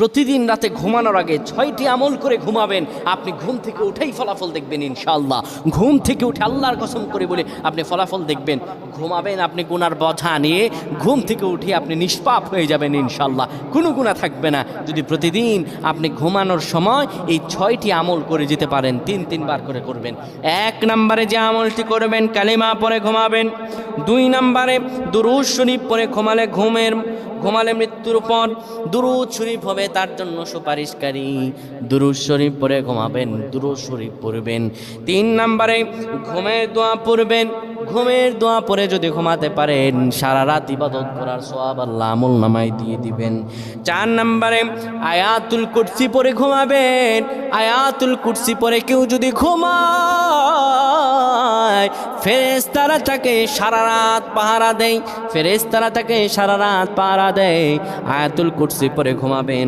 প্রতিদিন রাতে ঘুমানোর আগে 6টি আমল করে ঘুমাবেন, আপনি ঘুম থেকে উঠেই ফলাফল দেখবেন ইনশাআল্লাহ। ঘুম থেকে উঠে আল্লাহর কসম করে বলে আপনি ফলাফল দেখবেন। ঘুমাবেন আপনি গুনার বোঝা নিয়ে, ঘুম থেকে উঠে আপনি নিষ্পাপ হয়ে যাবেন ইনশাআল্লাহ, কোনো গুনাহ থাকবে না। যদি প্রতিদিন আপনি ঘুমানোর সময় এই 6টি আমল করে যেতে পারেন, 3বার করে করবেন। 1 নম্বরে যে আমলটি করবেন, কালিমা পড়ে ঘুমাবেন। 2 নম্বরে দুরূদ শরীফ পড়ে ঘুমালে মৃত্যুর পর দুরূদ শরীফ হবে তার জন্য সুপারিশকারী। দুরূদ শরীফ পড়ে ঘুমাবেন, দুরূদ শরীফ পড়বেন। 3 নম্বরে ঘুমের দোয়া পড়বেন। ঘুমের দোয়া পড়ে যদি ঘুমাতে পারেন, সারা রাত ইবাদত করার সওয়াব আল্লাহ আমলনামায় দিয়ে দিবেন। 4 নম্বরে আয়াতুল কুরসি পড়ে ঘুমাবেন। আয়াতুল কুরসি পড়ে কেউ যদি ঘুমায়, ফেরেশতারা তাকে সারা রাত পাহারা দেয়। ফেরেশতারা তাকে সারা রাত পাহারা দেয়। আয়াতুল কুরসি পড়ে ঘুমাবেন।